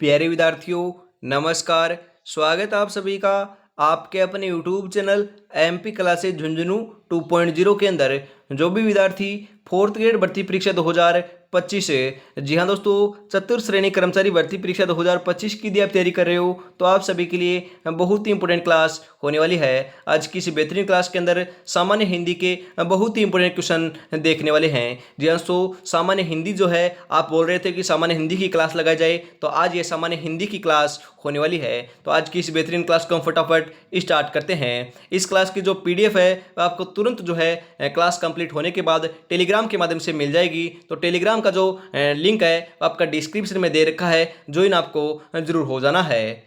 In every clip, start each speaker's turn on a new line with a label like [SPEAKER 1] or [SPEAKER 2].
[SPEAKER 1] प्यारे विद्यार्थियों, नमस्कार। स्वागत है आप सभी का आपके अपने YouTube channel MP classes Jhunjhunu 2.0 के अंदर। जो भी विद्यार्थी फोर्थ ग्रेड भर्ती परीक्षा 2025 है, जी हाँ दोस्तों, चतुर्थ श्रेणी कर्मचारी भर्ती परीक्षा 2025 की यदि आप तैयारी कर रहे हो तो आप सभी के लिए बहुत ही इंपॉर्टेंट क्लास होने वाली है। आज की इस बेहतरीन क्लास के अंदर सामान्य हिंदी के बहुत ही इंपॉर्टेंट क्वेश्चन देखने वाले हैं। जी हाँ दोस्तों, सामान्य हिंदी जो है, आप बोल रहे थे कि सामान्य हिंदी की क्लास लगाई जाए, तो आज ये सामान्य हिंदी की क्लास होने वाली है। तो आज की इस बेहतरीन क्लास को हम फटाफट स्टार्ट करते हैं। इस क्लास की जो पीडीएफ है वो आपको तुरंत जो है क्लास कंप्लीट होने के बाद टेलीग्राम के माध्यम से मिल जाएगी। तो टेलीग्राम का जो लिंक है वो आपका डिस्क्रिप्शन में दे रखा है, ज्वाइन आपको जरूर हो जाना है।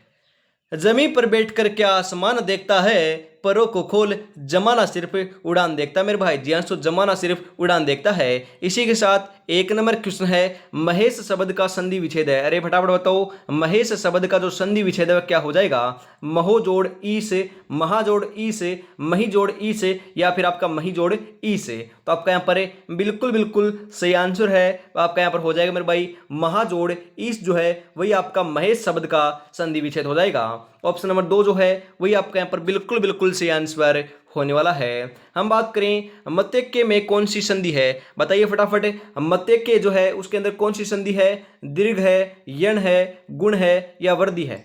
[SPEAKER 1] जमीन पर बैठकर क्या आसमान देखता है, परों को खोल जमाना सिर्फ उड़ान देखता है। मेरे भाई जी हाँ, तो जमाना सिर्फ उड़ान देखता है। इसी के साथ एक नंबर क्वेश्चन है, महेश शब्द का संधि विच्छेद है। अरे फटाफट बताओ, महेश शब्द का जो संधि विच्छेद है क्या हो जाएगा? महो जोड़ ई से, महा जोड़ ई से, मही जोड़ ई से, या फिर आपका मही जोड़ ई से। तो आपका यहाँ पर बिल्कुल बिल्कुल सही आंसर है। आपका यहाँ पर हो जाएगा मेरे भाई, महा जोड़ ईस जो है वही आपका महेश शब्द का संधि विच्छेद हो जाएगा। ऑप्शन नंबर 2 जो है वही आपका यहाँ पर बिल्कुल बिल्कुल सही आंसर होने वाला है। हम बात करें मत्यके में कौन सी संधि है, बताइए फटाफट। मत्यके जो है उसके अंदर कौन सी संधि है? दीर्घ है, यण है, गुण है, या वर्दी है?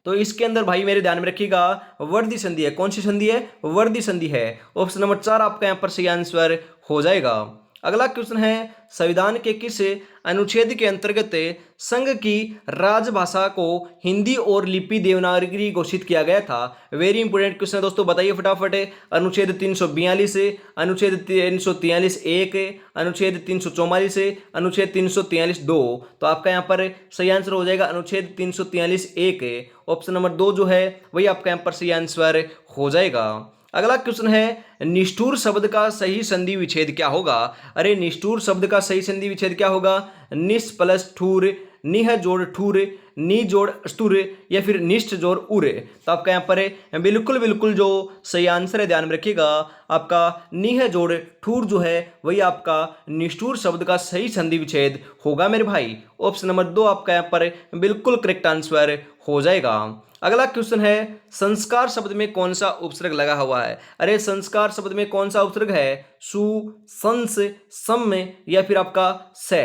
[SPEAKER 1] तो इसके अंदर भाई मेरे ध्यान में रखिएगा, वर्दी संधि है। कौन सी संधि है? वर्दी संधि है। ऑप्शन नंबर 4 आपका यहां पर सही आंसर हो जाएगा। अगला क्वेश्चन है, संविधान के किस अनुच्छेद के अंतर्गत संघ की राजभाषा को हिंदी और लिपि देवनागरी घोषित किया गया था? वेरी इंपोर्टेंट क्वेश्चन है दोस्तों, बताइए फटाफट। अनुच्छेद 342 से, अनुच्छेद 343 एक, अनुच्छेद 344 अनुच्छेद 343 दो। तो आपका यहाँ पर सही आंसर हो जाएगा अनुच्छेद 343 एक। ऑप्शन नंबर 2 जो है वही आपका यहाँ पर सही आंसर हो जाएगा। अगला क्वेश्चन है, निष्ठुर शब्द का सही संधि विच्छेद क्या होगा? अरे निष्ठुर शब्द का सही संधि विच्छेद क्या होगा? निस प्लस ठूर, निह जोड़ ठूर, नी जोड़ स्तुर, या फिर निष्ठ जोड़ उर। तो आपका यहाँ पर बिल्कुल बिल्कुल जो सही आंसर है, ध्यान में रखिएगा, आपका निह जोड़ ठूर जो है वही आपका निष्ठुर शब्द का सही संधि विच्छेद होगा मेरे भाई। ऑप्शन नंबर 2 आपका यहाँ पर बिल्कुल करेक्ट आंसर हो जाएगा। अगला क्वेश्चन है, संस्कार शब्द में कौन सा उपसर्ग लगा हुआ है? अरे संस्कार शब्द में कौन सा उपसर्ग है? सु, संस, सम, या फिर आपका से?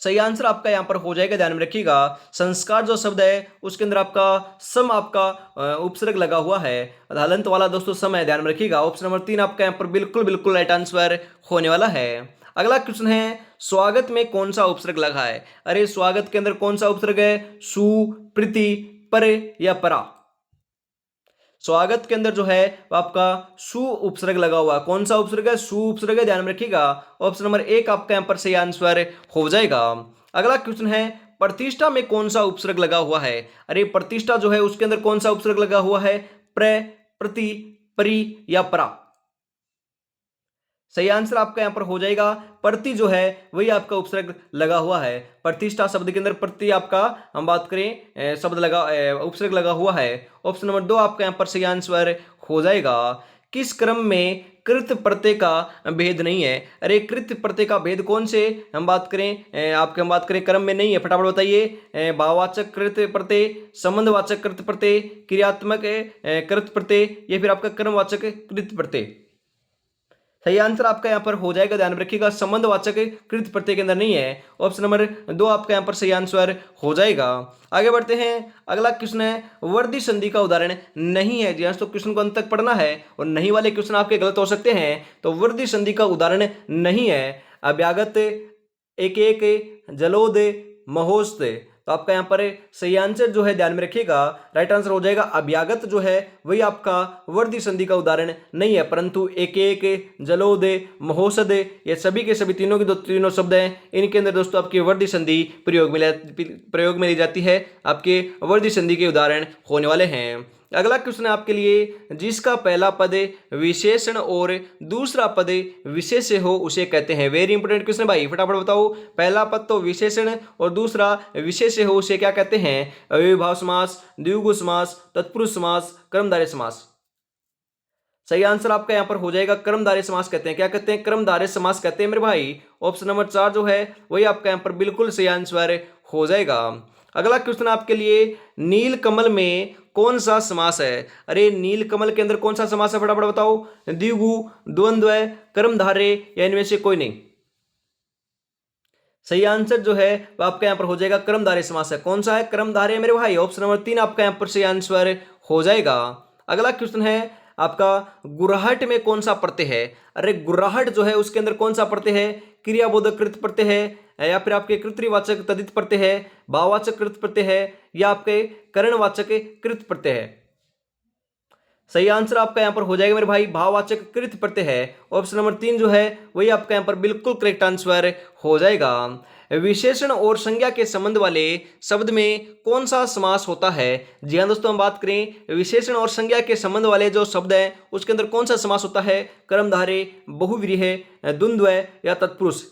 [SPEAKER 1] सही आंसर आपका यहां पर हो जाएगा, ध्यान में रखिएगा। संस्कार जो शब्द है उसके अंदर आपका सम आपका उपसर्ग लगा हुआ है। हलंत वाला दोस्तों सम है, ध्यान में रखिएगा। ऑप्शन नंबर 3 आपका यहां पर बिल्कुल बिल्कुल राइट आंसर होने वाला है। अगला क्वेश्चन है, स्वागत में कौन सा उपसर्ग लगा है? अरे स्वागत के अंदर कौन सा उपसर्ग है? सु, प्रति, पर, या परा? स्वागत के अंदर जो है वो आपका सु उपसर्ग लगा हुआ है। कौन सा उपसर्ग है? सु उपसर्ग है, ध्यान में रखिएगा। ऑप्शन नंबर 1 आपका यहाँ पर सही आंसर हो जाएगा। अगला क्वेश्चन है, प्रतिष्ठा में कौन सा उपसर्ग लगा हुआ है? अरे प्रतिष्ठा जो है उसके अंदर कौन सा उपसर्ग लगा हुआ है? प्र, प्रति, परि, या परा? सही आंसर आपका यहां पर हो जाएगा, प्रति जो है वही आपका उपसर्ग लगा हुआ है। प्रतिष्ठा शब्द के अंदर प्रति आपका हम बात करें शब्द लगा उपसर्ग लगा हुआ है। ऑप्शन नंबर 2 आपका यहां पर सही आंसर हो जाएगा। किस क्रम में कृत प्रत्यय का भेद नहीं है? अरे कृत प्रत्यय का भेद कौन से हम बात करें, आपके हम बात करें क्रम में नहीं है, फटाफट बताइए। भाववाचक कृत प्रत्यय, संबंधवाचक कृत प्रत्यय, क्रियात्मक कृत प्रत्यय, या फिर आपका क्रमवाचक कृत प्रत्यय? सही आंसर आपका यहां पर हो जाएगा, ध्यान रखिएगा, संबंधवाचक कृत प्रत्यय के अंदर नहीं है। ऑप्शन नंबर 2 आपका यहां पर सही आंसर हो जाएगा। आगे बढ़ते हैं। अगला क्वेश्चन है, वर्दी संधि का उदाहरण नहीं है। जी हाँ, तो क्वेश्चन को अंत तक पढ़ना है, और नहीं वाले क्वेश्चन आपके गलत हो सकते हैं। तो वर्दी संधि का उदाहरण नहीं है अभ्यागत, एक एक, जलोद, महोस्त। तो आपका यहाँ पर सही आंसर जो है, ध्यान में रखिएगा, राइट आंसर हो जाएगा अभ्यागत जो है वही आपका वर्दी संधि का उदाहरण नहीं है, परंतु एक एक, जलोद, महोसद, ये सभी के सभी तीनों के तीनों शब्द हैं, इनके अंदर दोस्तों आपकी वर्दी संधि प्रयोग में ली जाती है। आपके वर्दी संधि के उदाहरण होने वाले हैं। अगला क्वेश्चन है आपके लिए, जिसका पहला पद विशेषण और दूसरा पद विशेष्य हो उसे कहते हैं। वेरी इंपोर्टेंट क्वेश्चन भाई, फटाफट बताओ। पहला पद तो विशेषण और दूसरा विशेष्य हो उसे क्या कहते हैं? अव्ययीभाव समास, द्विगु समास, तत्पुरुष समास, कर्मधारय समास? सही आंसर आपका यहाँ पर हो जाएगा कर्मधारय समास कहते हैं। क्या कहते हैं? कर्मधारय समास कहते हैं मेरे भाई। ऑप्शन नंबर 4 जो है वही आपका यहाँ पर बिल्कुल सही आंसर हो जाएगा। अगला क्वेश्चन आपके लिए, नील कमल में कौन सा समास है? अरे नील कमल के अंदर कौन सा समास है, फटाफट बताओ। द्विगु, द्वंद्व, कर्मधारय या इनमें से कोई नहीं? सही आंसर जो है वो आपका यहाँ पर हो जाएगा कर्मधारय समास है। कौन सा है? कर्मधारय मेरे भाई। ऑप्शन नंबर 3 आपका यहाँ पर सही आंसर हो जाएगा। अगला क्वेश्चन है आपका, गुरहट में कौन सा प्रत्यय है? अरे गुरहट जो है उसके अंदर कौन सा प्रत्यय है? क्रियाबोधक कृत प्रत्यय है, या फिर आपके कृतवाचक तदित प्रत्यय है, भाववाचक कृत प्रत्यय है, या आपके करणवाचक कृत प्रत्यय है? सही आंसर आपका यहाँ पर हो जाएगा मेरे भाई भाववाचक कृत प्रत्यय है। ऑप्शन नंबर 3 जो है वही आपका यहाँ पर बिल्कुल करेक्ट आंसर हो जाएगा। विशेषण और संज्ञा के संबंध वाले शब्द में कौन सा समास होता है? जी हाँ दोस्तों, हम बात करें विशेषण और संज्ञा के संबंध वाले जो शब्द हैं उसके अंदर कौन सा समास होता है? कर्मधारय, बहुव्रीहि, द्वंद्व या तत्पुरुष?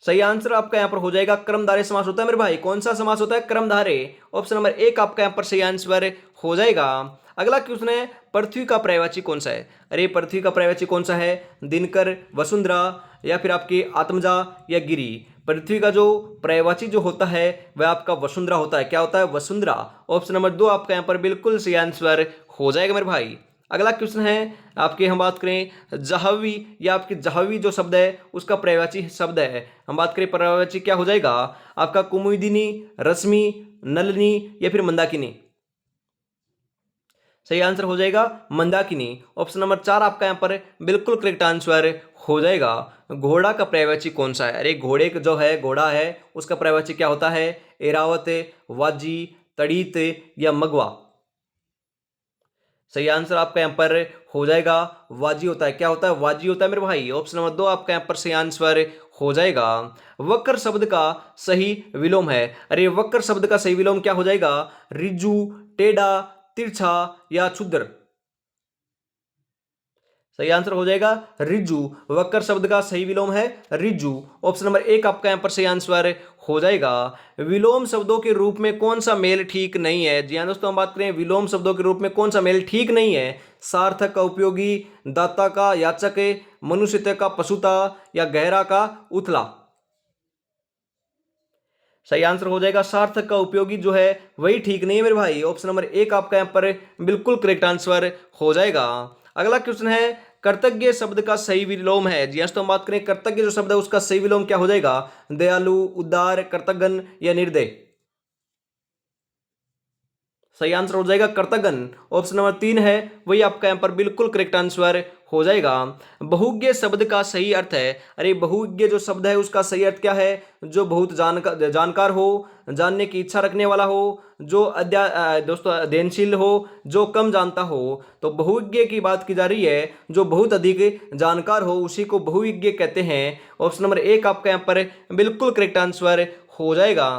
[SPEAKER 1] सही आंसर आपका यहाँ पर हो जाएगा कर्मधारय समास होता है मेरे भाई। कौन सा समास होता है? कर्मधारय। ऑप्शन नंबर 1 आपका यहाँ पर सही आंसर हो जाएगा। अगला क्वेश्चन है, पृथ्वी का पर्यायवाची कौन सा है? अरे पृथ्वी का पर्यायवाची कौन सा है? दिनकर, वसुंधरा या फिर आपकी आत्मजा या गिरी? पृथ्वी का जो पर्यायवाची जो होता है वह आपका वसुंधरा होता है। क्या होता है? वसुंधरा। ऑप्शन नंबर 2 आपका यहाँ पर बिल्कुल सही आंसर हो जाएगा मेरे भाई। अगला क्वेश्चन है आपके, हम बात करें जाह्नवी या आपके जाह्नवी जो शब्द है उसका पर्यायवाची शब्द है। हम बात करें पर्यायवाची क्या हो जाएगा आपका? कुमुदिनी, रश्मि, नलिनी या फिर मंदाकिनी? सही आंसर हो जाएगा मंदाकिनी। ऑप्शन नंबर 4 आपका यहाँ पर बिल्कुल करेक्ट आंसर हो जाएगा। घोड़ा का पर्यायवाची कौन सा है? अरे घोड़े जो है, घोड़ा है, उसका पर्यायवाची क्या होता है? एरावत, वाजी, तड़ीत या मगवा? सही आंसर आपका यहाँ पर हो जाएगा वाजी होता है। क्या होता है? वाजी होता है मेरे भाई। ऑप्शन नंबर 2 आपका यहाँ पर सही आंसर हो जाएगा। वक्र शब्द का सही विलोम है। अरे वक्र शब्द का सही विलोम क्या हो जाएगा? रिजु, टेढ़ा, तिरछा या क्षुद्र? सही आंसर हो जाएगा रिजु। वक्र शब्द का सही विलोम है रिजु। ऑप्शन नंबर 1 आपका यहाँ पर सही आंसर हो जाएगा। विलोम शब्दों के रूप में कौन सा मेल ठीक नहीं है? जी हाँ दोस्तों, हम बात करें विलोम शब्दों के रूप में कौन सा मेल ठीक नहीं है? सार्थक का उपयोगी, दाता का याचक, मनुष्यता का पशुता या गहरा का उथला? सही आंसर हो जाएगा सार्थक का उपयोगी जो है वही ठीक नहीं है मेरे भाई। ऑप्शन नंबर 1 आपका यहाँ पर बिल्कुल करेक्ट आंसर हो जाएगा। अगला क्वेश्चन है, कृतज्ञ शब्द का सही विलोम है। जी तो हम बात करें कृतज्ञ जो शब्द है उसका सही विलोम क्या हो जाएगा? दयालु, उदार, कृतज्ञ या निर्दय? सही आंसर हो जाएगा कृतज्ञ। ऑप्शन नंबर 3 है वही आपका यहाँ पर बिल्कुल करेक्ट आंसर हो जाएगा। बहुज्ञ शब्द का सही अर्थ है। अरे बहुज्ञ जो शब्द है उसका सही अर्थ क्या है? जो बहुत जानकार हो, जानने की इच्छा रखने वाला हो, जो दोस्तों अध्ययनशील हो, जो कम जानता हो। तो बहुज्ञ की बात की जा रही है, जो बहुत अधिक जानकार हो उसी को बहुज्ञ कहते हैं। ऑप्शन नंबर 1 आपका यहाँ पर बिल्कुल करेक्ट आंसर हो जाएगा।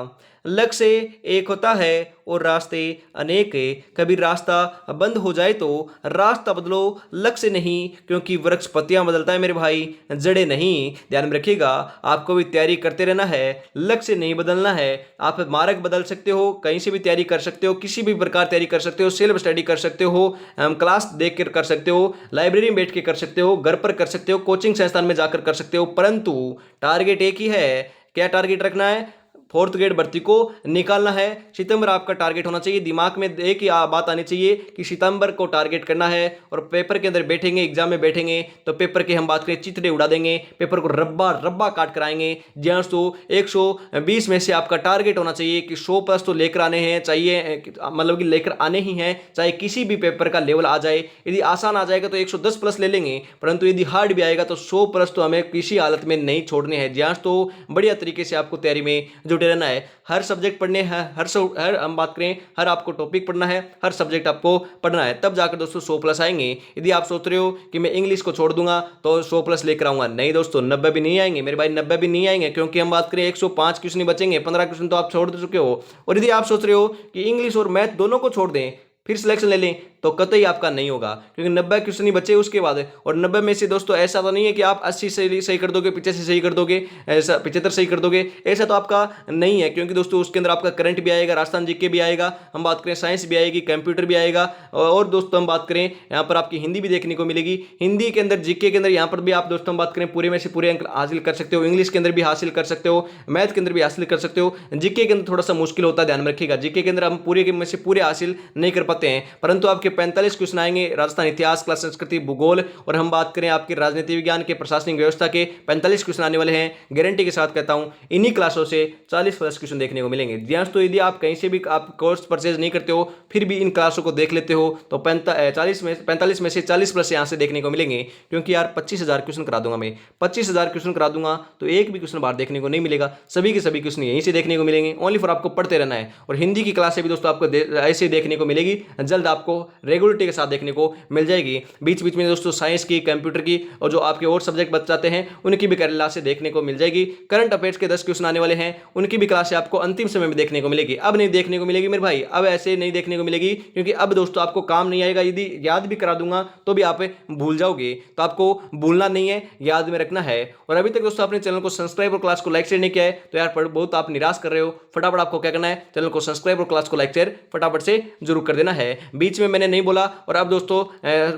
[SPEAKER 1] लक्ष्य एक होता है और रास्ते अनेक है। कभी रास्ता बंद हो जाए तो रास्ता बदलो, लक्ष्य नहीं, क्योंकि वृक्ष पत्तियां बदलता है मेरे भाई, जड़े नहीं। ध्यान में रखिएगा, आपको भी तैयारी करते रहना है, लक्ष्य नहीं बदलना है। आप मार्ग बदल सकते हो, कहीं से भी तैयारी कर सकते हो, किसी भी प्रकार तैयारी कर सकते हो, सेल्फ स्टडी कर सकते हो, क्लास देख कर सकते हो, लाइब्रेरी में बैठ के कर सकते हो, घर पर कर सकते हो, कोचिंग संस्थान में जाकर कर सकते हो, परंतु टारगेट एक ही है। क्या टारगेट रखना है? फोर्थ ग्रेड भर्ती को निकालना है। सितंबर आपका टारगेट होना चाहिए। दिमाग में एक ही बात आनी चाहिए कि सितंबर को टारगेट करना है। और पेपर के अंदर बैठेंगे, एग्जाम में बैठेंगे तो पेपर के हम बात करें चितड़े उड़ा देंगे, पेपर को रब्बा रब्बा काट कराएंगे। जहाँ तो 120 में से आपका टारगेट होना चाहिए कि 100 प्लस तो लेकर आने हैं चाहिए, मतलब कि लेकर आने ही हैं, चाहे किसी भी पेपर का लेवल आ जाए। यदि आसान आ जाएगा तो 110 प्लस ले लेंगे, परंतु यदि हार्ड भी आएगा तो 100 प्लस तो हमें किसी हालत में नहीं छोड़ने हैं। जहाँ तो बढ़िया तरीके से आपको तैयारी में जुटे रहना है। हर सब्जेक्ट पढ़ने हैं, हर हम बात करें हर आपको टॉपिक पढ़ना है, हर सब्जेक्ट आपको पढ़ना है, तब जाकर दोस्तों 100 प्लस आएंगे। यदि आप सोच रहे हो कि मैं इंग्लिश को छोड़ दूंगा तो 100 प्लस लेकर आऊंगा, नहीं दोस्तों, 90 भी नहीं आएंगे मेरे भाई, 90 भी नहीं आएंगे, क्योंकि हम बात करें 105 क्वेश्चन ही बचेंगे, 15 क्वेश्चन तो आप छोड़ चुके हो। और यदि आप सोच रहे हो कि इंग्लिश और मैथ दोनों को छोड़ दें फिर सिलेक्शन ले लें तो कतई आपका नहीं होगा, क्योंकि 90 क्वेश्चन ही बचे उसके बाद। और 90 में से दोस्तों ऐसा तो नहीं है कि आप 80 से सही कर दोगे, 85 सही कर दोगे, ऐसा 75 सही कर दोगे, ऐसा तो आपका नहीं है। क्योंकि दोस्तों उसके अंदर आपका करंट भी आएगा, राजस्थान जीके भी आएगा, हम बात करें साइंस भी आएगी, कंप्यूटर भी आएगा, और दोस्तों हम बात करें यहाँ पर आपकी हिंदी भी देखने को मिलेगी। हिंदी के अंदर, जीके के अंदर यहाँ पर भी आप दोस्तों हम बात करें पूरे में से पूरे अंक हासिल कर सकते हो। इंग्लिश के अंदर भी हासिल कर सकते हो, मैथ के अंदर भी हासिल कर सकते हो। जीके के अंदर थोड़ा सा मुश्किल होता है, ध्यान में रखिएगा। जीके के अंदर हम पूरे में से पूरे हासिल नहीं कर पाते हैं, परंतु आपके 45 क्वेश्चन आएंगे राजस्थान इतिहास, क्लास संस्कृति, भूगोल, और हम बात करें आपके राजनीति विज्ञान के, प्रशासनिक व्यवस्था के 45 क्वेश्चन आने वाले हैं। गारंटी के साथ कहता हूं इन्हीं क्लासों से 40+ क्वेश्चन देखने को मिलेंगे। तो यदि आप कहीं से भी आप कोर्स परचेज नहीं करते हो, फिर भी इन क्लासों को देख लेते हो, तो 45 में से 40+ यहां से देखने को मिलेंगे। क्योंकि यार 25,000 क्वेश्चन करा दूंगा मैं, 25,000 क्वेश्चन करा दूंगा, तो एक भी क्वेश्चन बाहर देखने को नहीं मिलेगा, सभी के सभी क्वेश्चन यहीं से देखने को मिलेंगे। ओनली फॉर आपको पढ़ते रहना है। और हिंदी की क्लासें भी दोस्तों आपको ऐसे देखने को मिलेगी, जल्द आपको रेगुलरिटी के साथ देखने को मिल जाएगी। बीच बीच में दोस्तों साइंस की, कंप्यूटर की, और जो आपके और सब्जेक्ट बच जाते हैं उनकी भी क्लासें देखने को मिल जाएगी। करंट अफेयर्स के 10 क्वेश्चन आने वाले हैं, उनकी भी क्लासें आपको अंतिम समय में देखने को मिलेगी। अब नहीं देखने को मिलेगी मेरे भाई, अब ऐसे नहीं देखने को मिलेगी, क्योंकि अब दोस्तों आपको काम नहीं आएगा। यदि याद भी करा दूंगा तो भी आप भूल जाओगे, तो आपको भूलना नहीं है, याद में रखना है। और अभी तक दोस्तों अपने चैनल को सब्सक्राइब और क्लास को लाइक शेयर नहीं किया है, तो यार बहुत आप निराश कर रहे हो। फटाफट आपको क्या करना है, चैनल को सब्सक्राइब और क्लास को लाइक शेयर फटाफट से जरूर कर देना है। बीच में मैंने नहीं बोला, और अब दोस्तों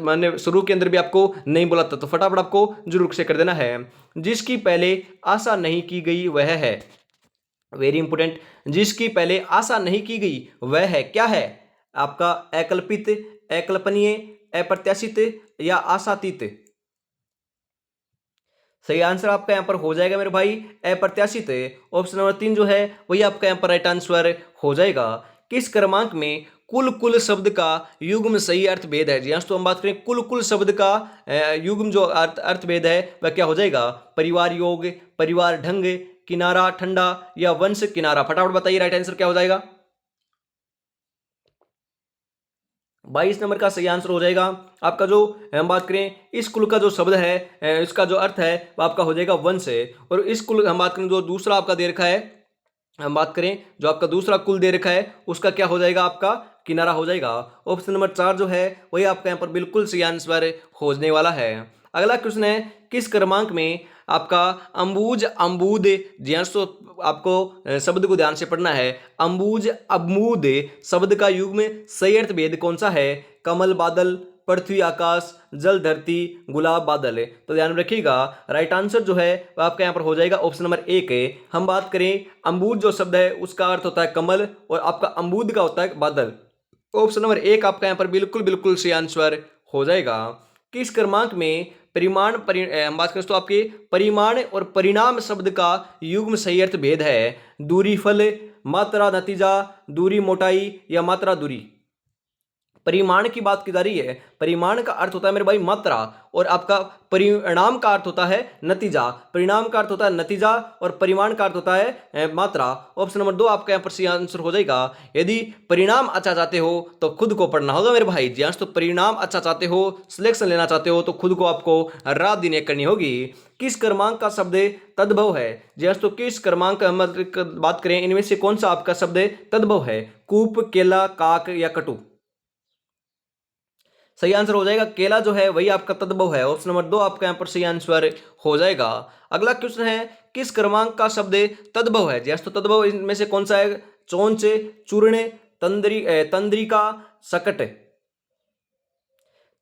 [SPEAKER 1] मैंने शुरू के अंदर भी आपको नहीं बोला था, तो फटाफट आपको जरूर से कर देना है। जिसकी पहले आशा नहीं की गई वह है, वेरी इंपोर्टेंट, जिसकी पहले आशा नहीं की गई वह है, क्या है आपका? अकल्पित, अकल्पनीय, अप्रत्याशित या आशातीत? सही आंसर आपका यहां पर हो जाएगा मेरे भाई अप्रत्याशित। ऑप्शन नंबर 3 जो है वही आपका यहां पर राइट आंसर हो जाएगा। किस क्रमांक में कुल कुल शब्द का युग्म सही अर्थभेद है? जी हाँ, तो हम बात करें कुल कुल शब्द का युग्म जो अर्थभेद है वह क्या हो जाएगा? परिवार योग, परिवार ढंग, किनारा ठंडा या वंश किनारा? फटाफट बताइए राइट आंसर क्या हो जाएगा। 22 नंबर का सही आंसर हो जाएगा आपका। जो हम बात करें इस कुल का जो शब्द है, इसका जो अर्थ है वो आपका हो जाएगा वंश है। और इस कुल हम बात करें जो दूसरा आपका दे रखा है, हम बात करें जो आपका दूसरा कुल दे रखा है उसका क्या हो जाएगा? आपका किनारा हो जाएगा। ऑप्शन नंबर 4 जो है वही आपका यहाँ पर बिल्कुल सही आंसर होने वाला है। अगला क्वेश्चन है, किस क्रमांक में आपका अंबुज अम्बूद? जी हाँ, तो आपको शब्द को ध्यान से पढ़ना है। अंबुज अम्बूद शब्द का युग्म सही अर्थभेद कौन सा है? कमल बादल, पृथ्वी आकाश, जल धरती, गुलाब बादल। तो ध्यान रखिएगा राइट आंसर जो है वो आपका यहाँ पर हो जाएगा ऑप्शन नंबर 1 है। हम बात करें अम्बूज जो शब्द है उसका अर्थ होता है कमल, और आपका अम्बूद का होता है बादल। ऑप्शन नंबर 1 आपका यहाँ पर बिल्कुल बिल्कुल सही आंसर हो जाएगा। किस क्रमांक में हम बात करें तो आपके परिमाण और परिणाम शब्द का युग्म सही अर्थ भेद है? दूरी फल, मात्रा नतीजा, दूरी मोटाई या मात्रा दूरी? परिमाण की बात की जा रही है। परिमाण का अर्थ होता है मेरे भाई मात्रा, और आपका परिणाम का अर्थ होता है नतीजा। परिणाम का अर्थ होता है नतीजा, और परिमाण का अर्थ होता है मात्रा। ऑप्शन नंबर 2 आपका यहाँ पर सही आंसर हो जाएगा। यदि परिणाम अच्छा चाहते हो तो खुद को पढ़ना होगा मेरे भाई। जी हाँ, तो परिणाम अच्छा चाहते हो, सिलेक्शन लेना चाहते हो, तो खुद को आपको रात दिन एक करनी होगी। किस क्रमांक का शब्द तद्भव है? जी हाँ, तो किस क्रमांक हम बात करें इनमें से कौन सा आपका शब्द तद्भव है? कूप, केला, काक या कटु? सही आंसर हो जाएगा केला जो है वही आपका तद्भव है। ऑप्शन नंबर 2 आपका यहाँ पर सही आंसर हो जाएगा। अगला क्वेश्चन है, किस क्रमांक का शब्द तद्भव है? जैसे तो तद्भव इनमें से कौन सा है? चोंच, चूर्ण, तंद्रिका, सकट?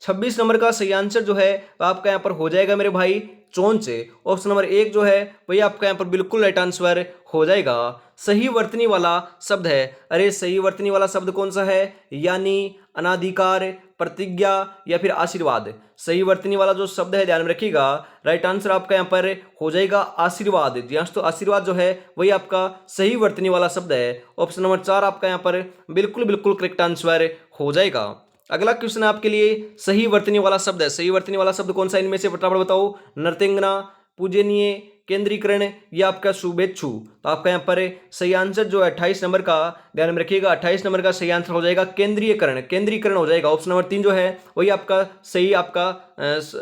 [SPEAKER 1] 26 नंबर का सही आंसर जो है आपका यहाँ पर हो जाएगा मेरे भाई चोंच। ऑप्शन नंबर 1 जो है वही आपका यहाँ पर बिल्कुल राइट आंसर हो जाएगा। सही वर्तनी वाला शब्द है, अरे सही वर्तनी वाला शब्द कौन सा है? यानी, अनाधिकार, प्रतिज्ञा या फिर आशीर्वाद? सही वर्तनी वाला जो शब्द है ध्यान में रखिएगा, राइट आंसर आपका यहाँ पर हो जाएगा आशीर्वाद। जी हाँ, तो आशीर्वाद जो है वही आपका सही वर्तनी वाला शब्द है। ऑप्शन नंबर 4 आपका यहाँ पर बिल्कुल बिल्कुल करेक्ट आंसर हो जाएगा। अगला क्वेश्चन आपके लिए सही वर्तनी वाला शब्द है। सही वर्तनी वाला शब्द कौन सा इनमें से फटाफट बताओ? नृत्यंगना, पूजनीय, केंद्रीकरण या आपका शुभेच्छु? तो आपका यहाँ पर सही आंसर जो है 28 नंबर का ध्यान में रखिएगा, 28 नंबर का सही आंसर हो जाएगा केंद्रीयकरण। केंद्रीकरण हो जाएगा। ऑप्शन नंबर 3 जो है वही आपका सही आपका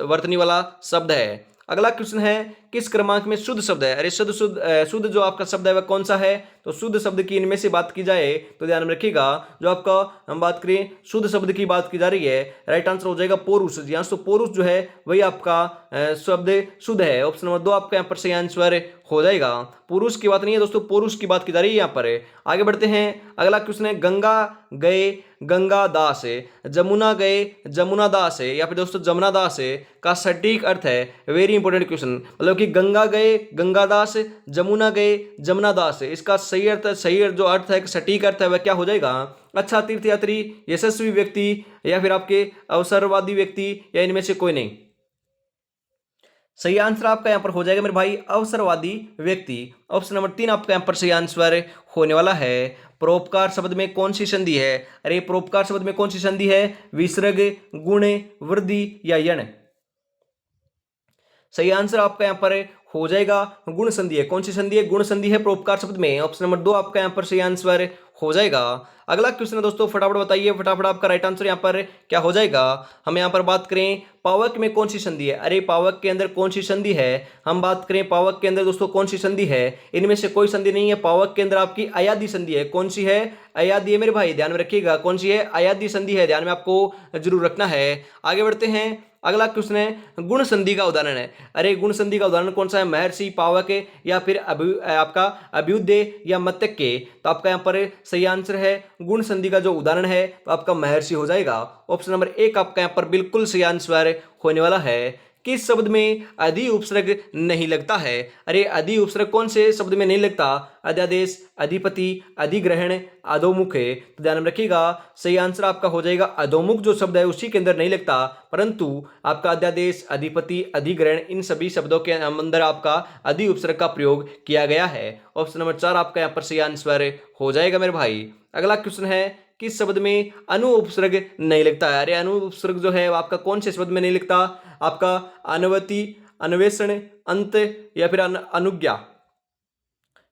[SPEAKER 1] वर्तनी वाला शब्द है। अगला क्वेश्चन है, किस क्रमांक में शुद्ध शब्द है। अरे शुद्ध जो आपका शब्द है वह कौन सा है, तो शुद्ध शब्द की इनमें से बात की जाए तो ध्यान में रखिएगा, जो आपका हम बात करें शुद्ध शब्द की बात की जा रही है, राइट आंसर हो जाएगा पोरुष। जी हाँ, तो पोरुष जो है वही आपका शब्द शुद्ध है। ऑप्शन नंबर 2 आपका यहाँ पर सही आंसर हो जाएगा। पुरुष की बात नहीं है दोस्तों, पुरुष की बात की जा रही है यहाँ पर। आगे बढ़ते हैं, अगला क्वेश्चन है, गंगा गए गंगा दास, जमुना गए जमुना दास, या फिर दोस्तों जमुना दास का सटीक अर्थ है। वेरी इंपॉर्टेंट क्वेश्चन, मतलब कि गंगा गए गंगा दास, जमुना गए जमुना दास, इसका सही जो अर्थ है, सटीक अर्थ है, वह क्या हो जाएगा? अच्छा तीर्थयात्री, यशस्वी व्यक्ति, या फिर आपके अवसरवादी व्यक्ति, या इनमें से कोई नहीं। सही आंसर आपका यहां पर हो जाएगा मेरे भाई अवसरवादी व्यक्ति। ऑप्शन नंबर 3 आपका यहां पर सही आंसर होने वाला है। परोपकार शब्द में कौन सी संधि है? अरे परोपकार शब्द में कौन सी संधि है? विसर्ग, गुण, वृद्धि या यण? सही आंसर आपका यहां पर हो जाएगा गुण संधि है। कौन सी संधि है? गुण संधि है परोपकार शब्द में। ऑप्शन नंबर 2 आपका यहां पर सही आंसर हो जाएगा। अगला क्वेश्चन है दोस्तों, फटाफट बताइए, फटाफट आपका राइट आंसर यहां पर क्या हो जाएगा। हम यहां पर बात करें पावक में कौन सी संधि है। अरे पावक के अंदर कौन सी संधि है? हम बात करें पावक के अंदर दोस्तों कौन सी संधि है? इनमें से कोई संधि नहीं है। पावक के अंदर आपकी अयादी संधि है। कौन सी है? अयादी है मेरे भाई, ध्यान में रखिएगा। कौन सी है? अयादी संधि है, ध्यान में आपको जरूर रखना है। आगे बढ़ते हैं, अगला क्वेश्चन है, गुण संधि का उदाहरण है। अरे गुण संधि का उदाहरण कौन सा है? महर्षि, पावक, या फिर आपका अभ्युदय या मत्तक्य? तो आपका यहाँ पर सही आंसर है गुण संधि का जो उदाहरण है तो आपका महर्षि हो जाएगा। ऑप्शन नंबर 1 आपका यहाँ पर बिल्कुल सही आंसर होने वाला है। किस शब्द में अधि उपसर्ग नहीं लगता है? अरे अधि उपसर्ग कौन से शब्द में नहीं लगता? अध्यादेश, अधिपति, अधिग्रहण, अधोमुख है। तो ध्यान में रखिएगा, सही आंसर आपका हो जाएगा अधोमुख जो शब्द है उसी के अंदर नहीं लगता, परंतु आपका अध्यादेश, अधिपति, अधिग्रहण, इन सभी शब्दों के अंदर आपका अधि उपसर्ग का प्रयोग किया गया है। ऑप्शन नंबर 4 आपका यहाँ पर सही आंसर हो जाएगा मेरे भाई। अगला क्वेश्चन है, किस शब्द में अनु उपसर्ग नहीं लगता है? अरे अनु उपसर्ग जो है आपका कौन से शब्द में नहीं लगता? आपका अनुवति, अन्वेषण, अंत, या फिर अनुज्ञा?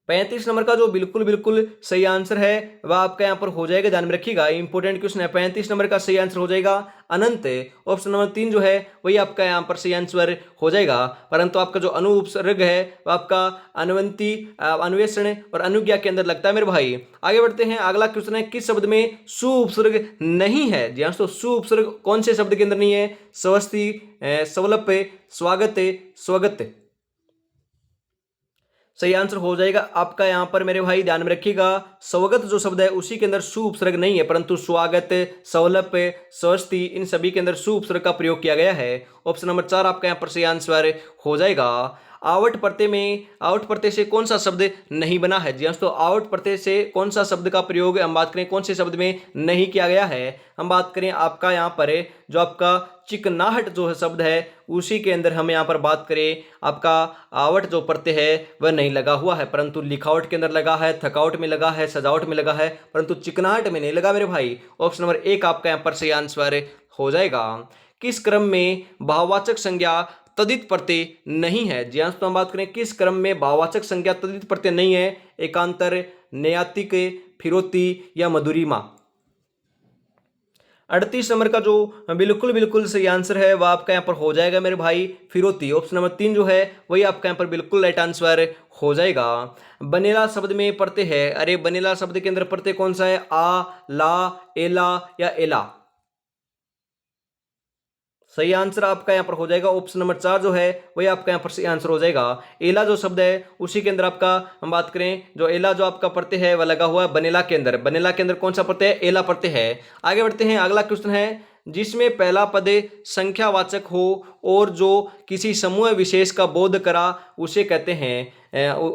[SPEAKER 1] 35 नंबर का जो बिल्कुल बिल्कुल सही आंसर है वह आपका यहाँ पर हो जाएगा, ध्यान में रखिएगा, इंपॉर्टेंट क्वेश्चन है। 35 नंबर का सही आंसर हो जाएगा अनंत। ऑप्शन नंबर 3 जो है वही आपका यहाँ पर सही आंसर हो जाएगा, परंतु आपका जो अनु उपसर्ग है वह आपका अनुवंती, अन्वेषण और अनुज्ञा के अंदर लगता है मेरे भाई। आगे बढ़ते हैं, अगला क्वेश्चन है, किस शब्द में सु उपसर्ग नहीं है? जी हाँ, तो सु उपसर्ग कौन से शब्द के अंदर नहीं है? स्वस्ति, सवलप, स्वागत, स्वगत? सही आंसर हो जाएगा आपका यहाँ पर मेरे भाई, ध्यान में रखिएगा, स्वगत जो शब्द है उसी के अंदर सु उपसर्ग नहीं है, परंतु स्वागत, सवलप, स्वस्ति, इन सभी के अंदर सु उपसर्ग का प्रयोग किया गया है। ऑप्शन नंबर 4 आपका यहाँ पर सही आंसर हो जाएगा। आवट प्रत्यय में आवट प्रत्यय से कौन सा शब्द नहीं बना है? जी तो आवट प्रत्यय से कौन सा शब्द का प्रयोग हम बात करें कौन से शब्द में नहीं किया गया है? हम बात करें आपका यहाँ पर जो आपका चिकनाहट जो है शब्द है उसी के अंदर हम यहाँ पर बात करें आपका आवट जो प्रत्यय है वह नहीं लगा हुआ है, परंतु लिखावट के अंदर लगा है, थकावट में लगा है, सजावट में लगा है, परंतु चिकनाहट में नहीं लगा मेरे भाई। ऑप्शन नंबर 1 आपका यहाँ पर सही आंसर हो जाएगा। किस क्रम में भाववाचक संज्ञा तदित प्रत्यय नहीं है? जी तो हम बात करें किस क्रम में भाववाचक संज्ञा तदित प्रत्यय नहीं है? एकांतर, नैयातिक, फिरौती या मधुरिमा? 38 नंबर का जो बिल्कुल बिल्कुल सही आंसर है वह आपका यहाँ पर हो जाएगा मेरे भाई फिरौती। ऑप्शन नंबर 3 जो है वही आपका यहाँ पर बिल्कुल राइट आंसर हो जाएगा। बनेला शब्द में प्रत्यय है, अरे बनेला शब्द के अंदर प्रत्यय कौन सा है? आ, ला, एला या एला? सही आंसर आपका यहाँ पर हो जाएगा ऑप्शन नंबर 4 जो है वही आपका यहाँ पर सही आंसर हो जाएगा। एला जो शब्द है उसी के अंदर आपका हम बात करें जो एला जो आपका प्रत्यय है वह लगा हुआ है बनेला के अंदर। बनेला के अंदर कौन सा प्रत्यय है? एला प्रत्यय है। आगे बढ़ते हैं, अगला क्वेश्चन है, जिसमें पहला पद संख्यावाचक हो और जो किसी समूह विशेष का बोध करा उसे कहते हैं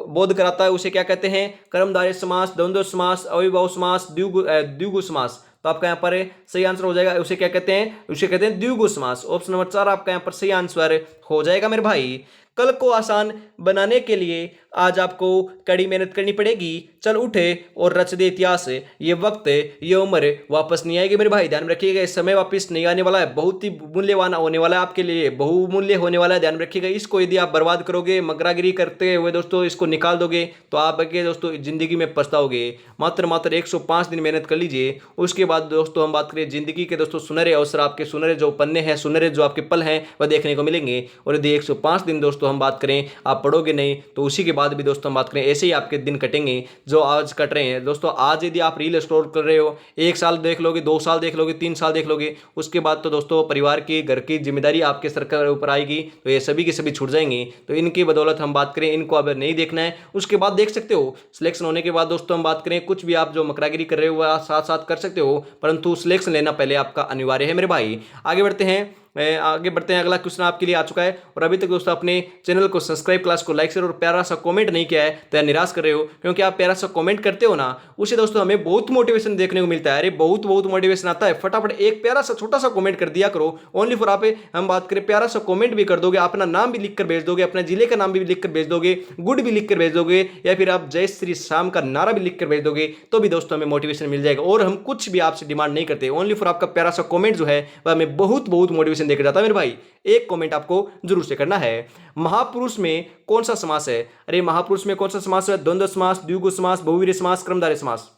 [SPEAKER 1] बोध कराता है उसे क्या कहते हैं? कर्मधारय समास, द्वंद्व समास, अविभाव समास, द्विगु समास? तो आपका यहाँ पर सही आंसर हो जाएगा उसे क्या कहते हैं? उसे कहते हैं द्विगु समास। ऑप्शन नंबर 4 आपका यहाँ पर सही आंसर हो जाएगा मेरे भाई। कल को आसान बनाने के लिए आज आपको कड़ी मेहनत करनी पड़ेगी। चल उठे और रच दे इतिहास, ये वक्त ये उम्र वापस नहीं आएगी मेरे भाई, ध्यान में रखिएगा। इस समय वापस नहीं आने वाला है, बहुत ही मूल्यवान होने वाला है आपके लिए, बहुमूल्य होने वाला है, ध्यान में रखिएगा। इसको यदि आप बर्बाद करोगे, मगरागिरी करते हुए दोस्तों इसको निकाल दोगे तो आप आगे दोस्तों जिंदगी में पछताओगे। मात्र 105 दिन मेहनत कर लीजिए, उसके बाद दोस्तों हम बात करें जिंदगी के दोस्तों सुनहरे अवसर, आपके सुनहरे जो पन्ने हैं, सुनहरे जो आपके पल हैं वह देखने को मिलेंगे। और यदि 105 दिन दोस्तों दोस्तों हम बात करें आप पढ़ोगे नहीं तो उसी के बाद भी दोस्तों हम बात करें ऐसे ही आपके दिन कटेंगे जो आज कट रहे हैं। दोस्तों आज यदि आप रील स्क्रॉल कर रहे हो 1 साल देख लोगे, 2 साल देख लोगे, 3 साल देख लोगे, उसके बाद तो दोस्तों परिवार की घर की जिम्मेदारी आपके सर के ऊपर आएगी तो ये सभी के सभी छूट जाएंगे। तो इनकी बदौलत हम बात करें इनको अब नहीं देखना है, उसके बाद देख सकते हो। सिलेक्शन होने के बाद दोस्तों हम बात करें कुछ भी आप जो मकरागिरी कर रहे हो वह साथ साथ कर सकते हो, परंतु सिलेक्शन लेना पहले आपका अनिवार्य है मेरे भाई। आगे बढ़ते हैं अगला क्वेश्चन आपके लिए आ चुका है। और अभी तक दोस्तों अपने चैनल को सब्सक्राइब, क्लास को लाइक शेयर और प्यारा सा कमेंट नहीं किया है तो निराश कर रहे हो, क्योंकि आप प्यारा सा कमेंट करते हो ना उससे दोस्तों हमें बहुत मोटिवेशन देखने को मिलता है। अरे बहुत मोटिवेशन आता है। फटाफट एक प्यारा सा छोटा सा कमेंट कर दिया करो, ओनली फॉर आप हम बात करें प्यारा सा कमेंट भी कर दोगे, अपना नाम भी लिख कर भेज दोगे, अपने जिले का नाम भी लिख कर भेज दोगे, गुड भी लिख कर भेज दोगे, या फिर आप जय श्री श्याम का नारा भी लिख कर भेज दोगे, तो भी दोस्तों हमें मोटिवेशन मिल जाएगा। और हम कुछ भी आपसे डिमांड नहीं करते, ओनली फॉर आपका प्यारा सा कमेंट जो है वह हमें बहुत मोटिवेशन देकर जाता है मेरे भाई। एक कमेंट आपको जरूर से करना है। महापुरुष में कौन सा समास है? अरे महापुरुष में कौन सा समास है? द्वंद्व समास, द्विगु समास, बहुवीर्य समास, क्रमधारय समास।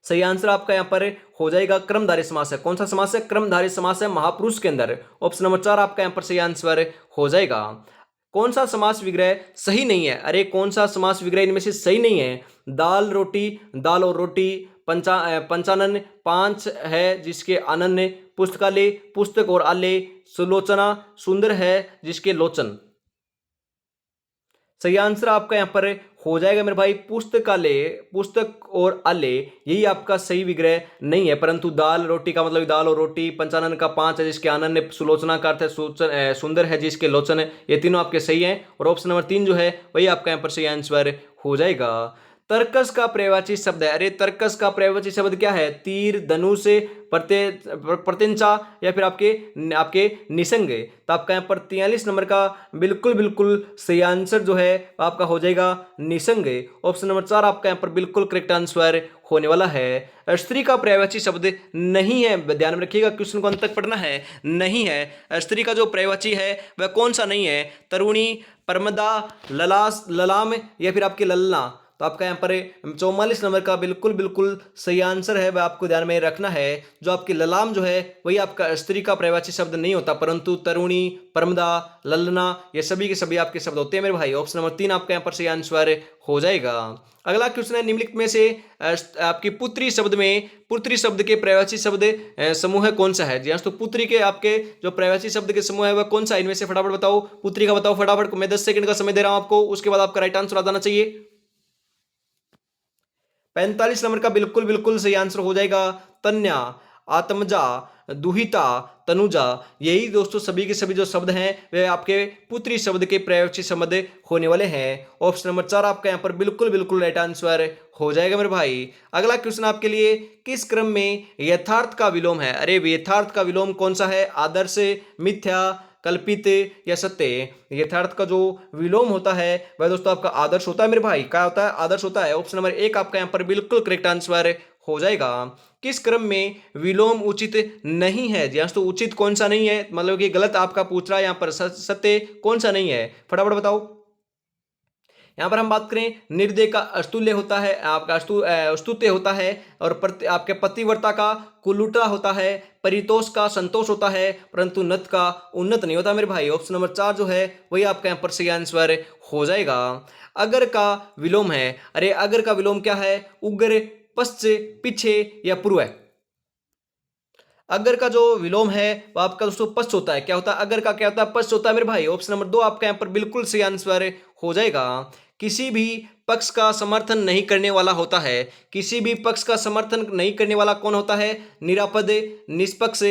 [SPEAKER 1] सही आंसर आपका यहां पर हो जाएगा क्रमधारय समास है। कौन सा समास है? क्रमधारय समास है महापुरुष के अंदर। ऑप्शन नंबर 4 आपका यहां पर सही आंसर हो जाएगा। कौन सा समास विग्रह सही नहीं है? अरे कौन सा समास विग्रह इनमें से सही नहीं है? दाल रोटी, दाल और रोटी, पंचानन, पांच है जिसके अनन्य, पुस्तकालय, पुस्तक और आलय, सुलोचना, सुंदर है जिसके लोचन। सही आंसर आपका यहां पर हो जाएगा मेरे भाई पुस्तकालय, पुस्तक और आलय, यही आपका सही विग्रह नहीं है। परंतु दाल रोटी का मतलब दाल और रोटी, पंचानन का पांच है जिसके अनन्य, सुलोचना का अर्थ है सुंदर है जिसके लोचन, ये तीनों आपके सही हैं। और ऑप्शन नंबर 3 जो है वही आपका यहाँ पर सही आंसर हो जाएगा। तर्कस का पर्यायवाची शब्द है। अरे तर्कस का पर्यायवाची शब्द क्या है? तीर, धनुष, प्रत्यंचा या फिर आपके निसंग। तो आपका यहाँ पर 43 नंबर का बिल्कुल सही आंसर जो है आपका हो जाएगा निसंग। ऑप्शन नंबर 4 आपका यहाँ पर बिल्कुल करेक्ट आंसर होने वाला है। स्त्री का पर्यायवाची शब्द नहीं है, ध्यान में रखिएगा, क्वेश्चन को अंत तक पढ़ना है। नहीं है स्त्री का जो पर्यायवाची है वह कौन सा नहीं है? तरुणी, परमदा, ललास, ललाम या फिर आपके ललना। तो आपका यहाँ पर 44 नंबर का बिल्कुल सही आंसर है वह आपको ध्यान में रखना है। जो आपकी ललाम जो है वही आपका स्त्री का पर्यायवाची शब्द नहीं होता, परंतु तरुणी, परमदा, ललना ये सभी के सभी आपके शब्द होते हैं मेरे भाई। ऑप्शन नंबर 3 आपका यहाँ पर सही आंसर हो जाएगा। अगला क्वेश्चन है निम्नलिखित में से आपकी पुत्री शब्द में पुत्री शब्द के पर्यायवाची शब्द समूह कौन सा है? जी हाँ, तो पुत्री के आपके जो पर्यायवाची शब्द के समूह है वह कौन सा? इनमें से फटाफट बताओ, पुत्री का बताओ फटाफट। मैं 10 सेकंड का समय दे रहा हूं आपको, उसके बाद आपका राइट आंसर आ जाना चाहिए। 45 नंबर का बिल्कुल सही आंसर हो जाएगा तन्या, आत्मजा, दुहिता, तनुजा। यही दोस्तों सभी के सभी जो शब्द हैं वे आपके पुत्री शब्द के पर्यायवाची शब्द होने वाले हैं। ऑप्शन नंबर 4 आपका यहाँ पर बिल्कुल राइट आंसर हो जाएगा मेरे भाई। अगला क्वेश्चन आपके लिए, किस क्रम में यथार्थ का विलोम है? अरे यथार्थ का विलोम कौन सा है? आदर्श, मिथ्या, कल्पित या सत्य। यथार्थ का जो विलोम होता है वह दोस्तों आपका आदर्श होता है मेरे भाई। क्या होता है? आदर्श होता है। ऑप्शन नंबर 1 आपका यहाँ पर बिल्कुल करेक्ट आंसर हो जाएगा। किस क्रम में विलोम उचित नहीं है? जी तो उचित कौन सा नहीं है, मतलब कि गलत आपका पूछ रहा है यहाँ पर, सत्य कौन सा नहीं है फटाफट बताओ। यहाँ पर हम बात करें निर्दय का अस्तुल्य होता है, आपका अस्तुत्य होता है, और आपके पतिव्रता का कुलुटा होता है, परितोष का संतोष होता है, परंतु नत का उन्नत नहीं होता मेरे भाई। ऑप्शन नंबर 4 जो है वही आपका यहाँ पर सही आंसर हो जाएगा। अगर का विलोम है। अरे अगर का विलोम क्या है? उग्र, पश्च, पीछे या पूर्व। अगर का जो विलोम है वो आपका दोस्तों पश्च होता है। क्या होता है? अगर का क्या होता है? पश्च होता है मेरे भाई। ऑप्शन नंबर 2 आपका यहाँ पर बिल्कुल सही आंसर हो जाएगा। किसी भी पक्ष का समर्थन नहीं करने वाला होता है। किसी भी पक्ष का समर्थन नहीं करने वाला कौन होता है? निरापद, निष्पक्ष,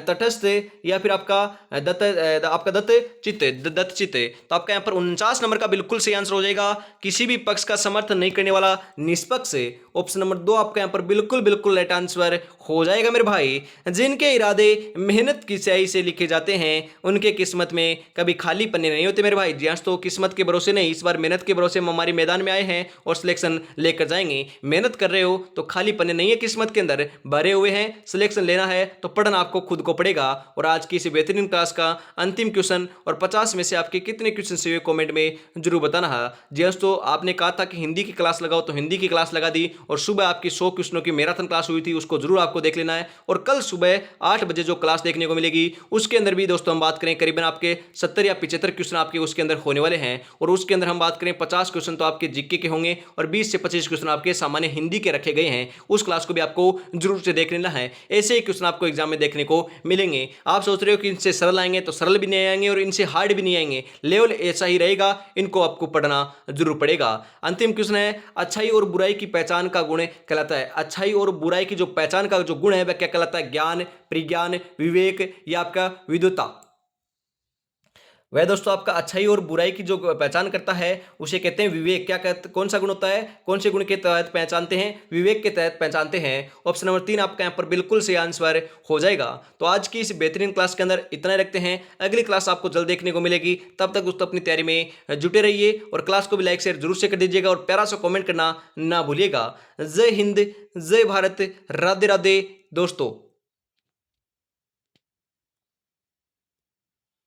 [SPEAKER 1] तटस्थ या फिर आपका दत्त चित्त। तो आपका यहाँ पर 49 नंबर का बिल्कुल सही आंसर हो जाएगा। किसी भी पक्ष का समर्थन नहीं करने वाला निष्पक्ष। ऑप्शन नंबर 2 आपका यहाँ पर बिल्कुल राइट आंसर हो जाएगा मेरे भाई। जिनके इरादे मेहनत की स्याही से लिखे जाते हैं उनके किस्मत में कभी खाली पन्ने नहीं होते मेरे भाई। जी तो किस्मत के भरोसे नहीं, इस बार मेहनत के भरोसे हम हमारे मैदान में में आए हैं और सिलेक्शन लेकर जाएंगे। मेहनत कर रहे हो तो खाली पन्ने नहीं है किस्मत के अंदर भरे हुए हैं, सिलेक्शन लेना है तो पढ़ना आपको खुद को पड़ेगा। और आज की इस बेहतरीन क्लास का अंतिम क्वेश्चन और 50 में से आपके कितने क्वेश्चन से कमेंट में जरूर बताना है। जी दोस्तों, आपने कहा था कि हिंदी की क्लास लगाओ तो हिंदी की क्लास लगा दी, और सुबह आपकी 100 क्वेश्चनों की मैराथन क्लास हुई थी, उसको जरूर आपको देख लेना है। और कल सुबह 8 बजे जो क्लास देखने को मिलेगी उसके अंदर भी दोस्तों हम बात करें करीबन आपके 70 या 75 क्वेश्चन आपके उसके अंदर होने वाले हैं। और उसके अंदर हम बात करें 50 क्वेश्चन तो आपके जीके के होंगे और 20 से 25 क्वेश्चन आपके सामान्य हिंदी के रखे गए हैं। उस क्लास को भी आपको जरूर से देख लेना है। ऐसे ही क्वेश्चन आपको एग्जाम में देखने को मिलेंगे। आप सोच रहे हो कि इनसे सरल आएंगे, तो सरल भी नहीं आएंगे और इनसे हार्ड भी नहीं आएंगे, लेवल ऐसा ही रहेगा, इनको आपको पढ़ना जरूर पड़ेगा। अंतिम क्वेश्चन है, अच्छाई और बुराई की पहचान का गुण कहलाता है। अच्छाई और बुराई की जो पहचान का जो गुण है वह क्या कहलाता है? ज्ञान, प्रज्ञान, विवेक या आपका विद्वता। वह दोस्तों आपका अच्छाई और बुराई की जो पहचान करता है उसे कहते हैं विवेक। क्या कहते, कौन सा गुण होता है? कौन से गुण के तहत पहचानते हैं? विवेक के तहत पहचानते हैं। ऑप्शन नंबर 3 आपका यहाँ पर बिल्कुल सही आंसर हो जाएगा। तो आज की इस बेहतरीन क्लास के अंदर इतना ही रखते हैं। अगली क्लास आपको जल्द देखने को मिलेगी, तब तक दोस्तों अपनी तैयारी में जुटे रहिए और क्लास को भी लाइक शेयर जरूर से कर दीजिएगा और प्यारा सा कॉमेंट करना ना भूलिएगा। जय हिंद, जय भारत, राधे राधे दोस्तों।